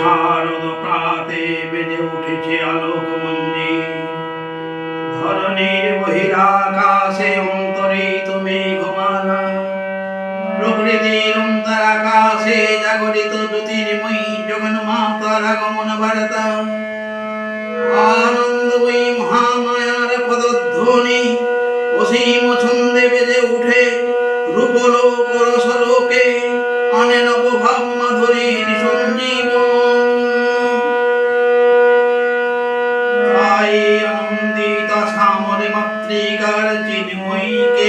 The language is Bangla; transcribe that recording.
শারদ প্রাতে বেজে উঠেছে আলোক মঞ্জিল। ধরণীর বহিরাকাশে অন্তরিত মেঘমালা, প্রকৃতির অন্তরাকাশে জাগরিত জ্যোতির্ময়ী জগন্মাতার আগমন বার্তা। আনন্দময়ী মহামায়ার পদধ্বনি অসীম ছন্দে বেজে উঠে রূপলোক রসলোকে, আনে নবভাব মাধুরীর সঞ্জীবন। তাই আনন্দিতা শ্যামল মাতৃকার চিন্ময়ীকে